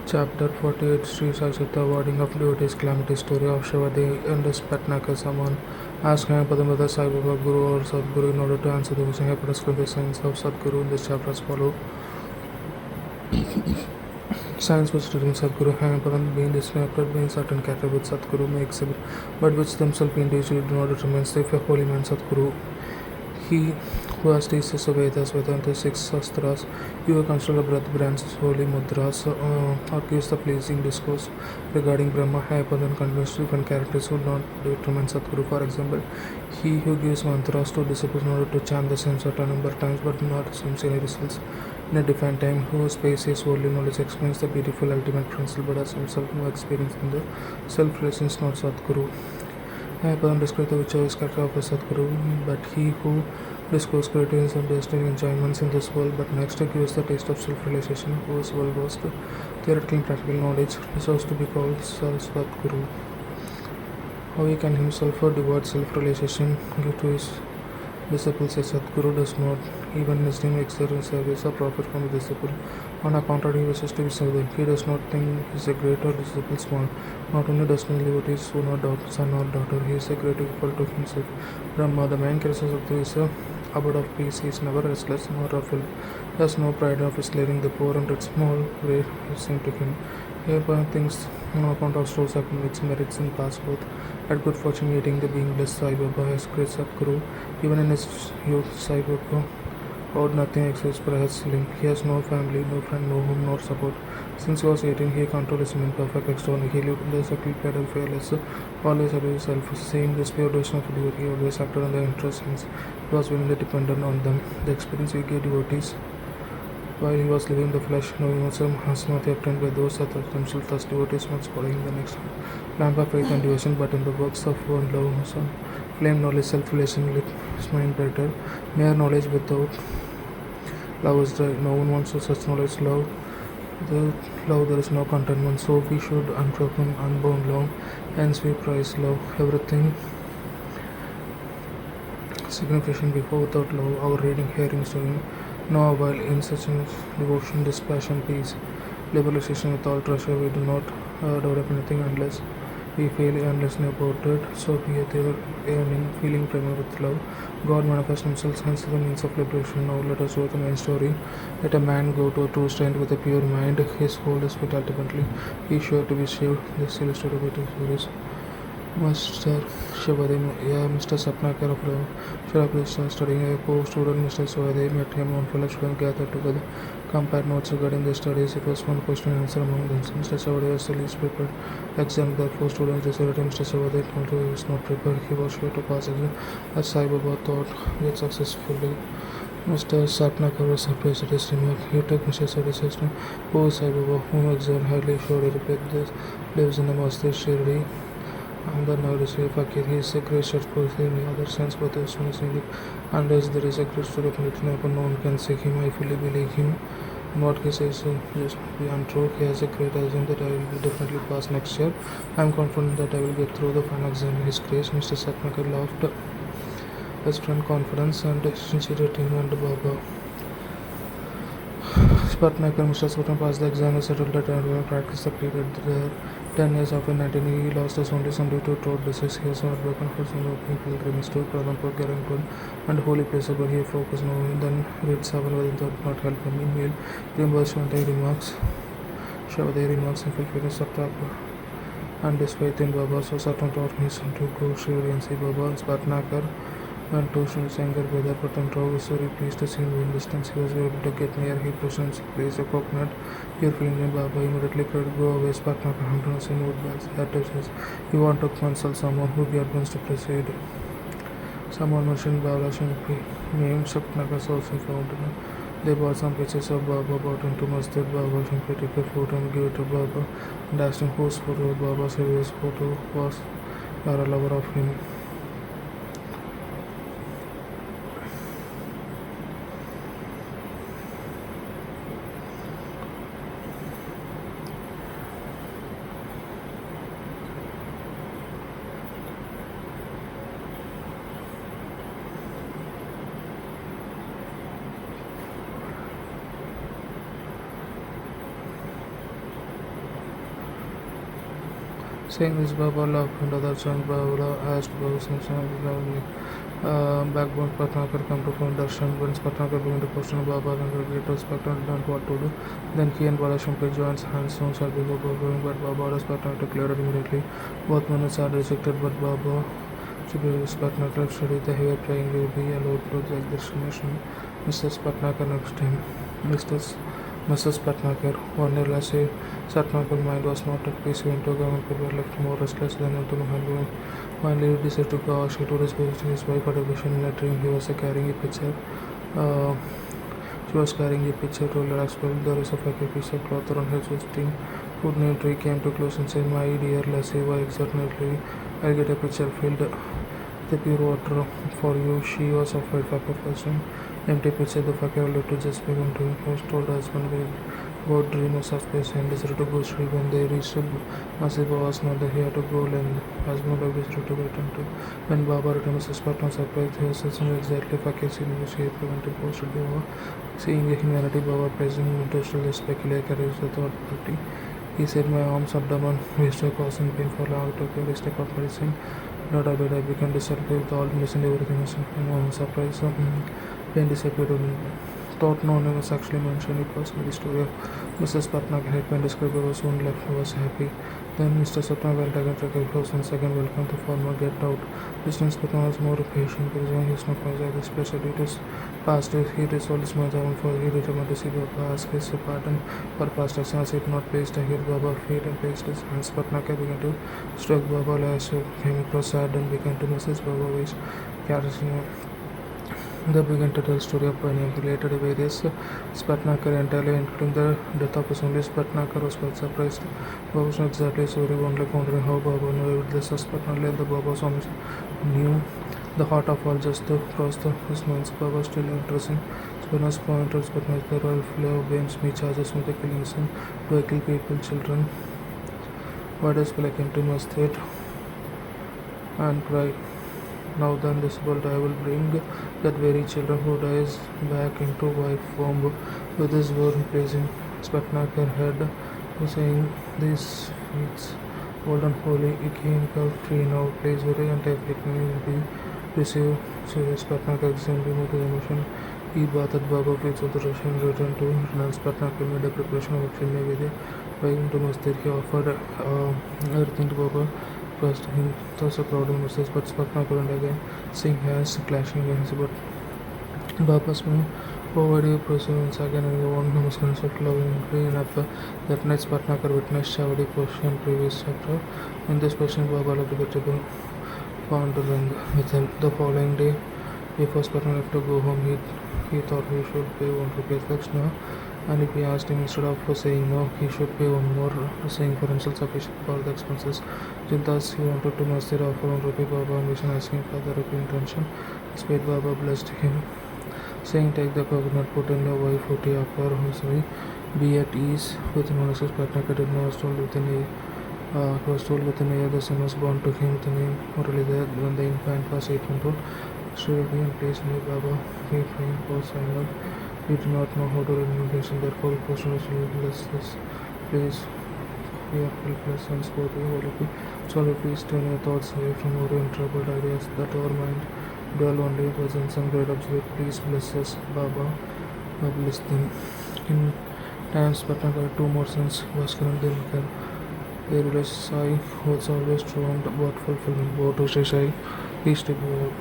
Chapter 48 Shri Satcharitra Warding of Devotees Calamity Story of Shivadi and Patnaka. Someone asked him whether Sai Baba Guru or Sadguru in order to answer the question. He prescribed the signs of Sadguru in this chapter as follows. Science was written Sadguru Hamapadan being described being certain character which Sadguru may exhibit, but which themselves individually do not determine. Say if a holy man Sadguru, he who has teaches the Vedas, Vedanta, six Shastras, you will consider the breath branches, holy mudras, or gives the pleasing discourse regarding Brahma, Hayapadan continues different characters who not determine Sadguru. For example, he who gives mantras to disciples in order to chant the same certain number of times but not assumes any results in a defined time, whose space is worldly knowledge explains the beautiful ultimate principle but has himself no experience in the self-relations, not Sadguru. Hayapadan describes the choice character of a Sadguru, but he who discourse creating and tasting enjoyments in this world, but next gives the taste of self-realization, whose well versed theoretical and practical knowledge deserves to be called Sadguru. How he can himself devote self-realization give to his disciples, a Sadguru does not even in his name exert service or profit from the disciple. On account of he wishes to be served, he does not think he is a great or disciple small. Not only does not devotees who not son or daughter, he is a great equal to himself. Brahma, the main character of Sadguru, is a abode of peace. He is never restless nor ruffled. He has no pride of his leading the poor and rich, small, great, seem to him. Hereby thinks on account of stores of its merits in past both. Had good fortune meeting the being blessed Sai Baba as great Sadguru. Even in his youth, Sai Baba owed nothing except for his link. He has no family, no friend, no home, nor support. Since he was 18, he controlled his mind perfect externally. He lived in the circle pedal fearless, always about himself. Seeing this pure devotion of devotee, always acted on their interests, since he was willingly dependent on them. The experience he gave devotees while he was living in the flesh, knowing also has not obtained by those that are themselves, thus devotees not following the next lamp of faith and devotion, but in the works of one love, son. Flame knowledge, self-relation, lit mind brighter. Mere knowledge without love is dry. No one wants to such knowledge. Love there is no contentment. So we should unbroken, unbound love. Hence we prize love. Everything significant before without love. Our reading, hearing, doing no avail in such devotion, dispassion, peace, liberalization with all treasure. We do not develop anything unless we feel endlessly about it. So be it ever yearning, feeling prema with love. God manifests himself, hence the means of liberation. Now let us go to the main story. Let a man go to a true strength with a pure mind. His whole is fit ultimately. He is sure to be saved. This illustrated by two stories. Mr. Shivadev, Mr. Satnakar of Shri studying a co-student, Mr. Shivadev met him on fellow students gathered together, compared notes regarding their studies. It was one question and answer among them. Mr. Shivadev was the least prepared exam. Therefore, students decided Mr. Shivadev, although he was not prepared, he was sure to pass exam, as Sai Baba thought it successfully. Mr. Satnakar was surprised at his remark. He took Mr. Shivadev to who is Sai Baba, whom exam highly showed. He repeated this, lives in the Masjid Shri. And the knowledge of Fakir, he is a great church person in the other sense, but as soon as unless there is a great story of it, no one can see him. I fully believe him. And what he says just be untrue. He has a great assumption that I will definitely pass next year. I am confident that I will get through the final exam in his grace. Mr. Satmakar laughed his friend confidence and sincerity and Baba. Patnaikar Mr. Sutton passed the exam and settled that I will practice the period there. 10 years after 19, he lost his only son due to throat disease. He has not broken for some walking pilgrimage to Pradhanpur, Garangpur, and holy places, but he focused no. Then read 7 whether that not help him. Meanwhile, reimbursed Shavadeh remarks and fulfilled Saptaka. And despite in Baba, so Satan taught his son to go Shri and see Baba. Patnakar went to his younger brother Patanrao was very pleased to see him in distance. He was able to get near. He presents placed a coconut. Here feeling him, Baba immediately could go away. Patnakar hunters in woodlands. That says he want to consult someone who be advanced to proceed. Someone mentioned Baba Shimpi. Name Patnakar's also found. They bought some pictures of Baba, brought into Masjid. Baba Shimpi took a photo and gave it to Baba and asked him whose photo. Baba said his photo was a lover of him. Saying this, Baba laughed and other chant Baba asked Baba backbone Patnagar come to find Darshan. Once Patnagar began to question Baba and with great respect and learned what to do, then he and Bala Shankar joins hands soon shall be going, but Baba orders Patnagar to clear it immediately. Both minutes are rejected, but Baba Patnagar studied the heavy praying will be allowed to take destination. Mrs. Patnagar next time. Mrs. Patnagar, wonderlessly, Satnagar's mind was not at peace. He went to government people were left more restless than into Mahalur. Finally, he decided to go. She told his wife had a vision in a dream. He was carrying a picture. Uh, she was carrying a picture to relax well. There is a piece of cloth around her chest. Food named tree came to close and said, "My dear Lassie, why exactly I'll get a picture filled the pure water for you." She was afraid for her person. Empty picture the fakir lived to just begun to first told her husband about dreamers of space and decided to go Shri when they reached Masiba was not that he had to go and husband of decided to return to when Baba returned Mrs. Patna surprised he was searching exactly fakir scene which he had prevented posted Baba. Seeing the humanity Baba praising him interested speculate carries the third party. He said, "My arms abdomen used to causing pain for long to carry step of medicine. Not a bed, I began to settle with all medicine, everything was surprise. Pain disappeared. Thought no one was actually mentioned. It was the story of Mrs. Patnagar had been described. Was soon left. Was happy. Then Mr. Satna went again to the house and second welcome to farmer get out. Mr. Patna was more patient. Because he is not considered this place. It is past. He resolved his mother for he determined to see Baba ask his pardon for past actions. It not placed here Baba feet and placed his hands. Patnagar began to stroke Baba last came across sad and began to message Baba ways. They began to tell story of Pioneer. He later various Spatnaker entirely including the death of his only Spatnaker was quite surprised. Baba was not exactly sorry, only wondering how Baba knew this Spatnaker and the Baba Swami knew the heart of all just to cross the his minds. Baba still interesting. Spinner's pointers, but not the royal flow games me charges with the killing son. Do I kill people, children? Why does like empty my state and cry? Now then this world I will bring that very children who dies back into wife form with this word praising Spatnaker head saying these feats old and holy king tree now plays very anti-flicking will be received serious Spatnaker exam remove the emotion he bathed Baba feeds of the Russian return to Nance Spatnaker made a preparation of action maybe by into Mastir he offered everything to Baba first him thus a crowd of messages but Spatnaker and again seeing hands clashing against but Baba's me over proceedings again and one Namaskaran of loving green up that night Spatnaker witnessed Shavadi portion previous chapter. In this portion Baba loved the table pondering with him. The following day before Spatnaker left to go home he thought he should pay 1 rupee extra and if he asked him instead of saying no he should pay one more saying for himself sufficient for the expenses. Thus he wanted to Mastir offer 1 rupee Baba mission asking for the rupee intention. Despite Baba blessed him saying take the coconut put in the wife footy offer sorry be at ease with Moses Patnaker did not told within a was told within a year the son was born to him with the name morally there when the infant was 8 months old. Shri and placed near Baba he praying for silent. We do not know how to read meditation, therefore the question is bless this. Please we are helpless and sport we holy. So please turn your thoughts away from our troubled ideas that our mind dwell only presence and great observe. Please bless us, Baba. Bless them. In times Patnagar 2 more sons was currently Makar. They realized Sai was always true and what fulfillment. Both to Shri Sai, peace to be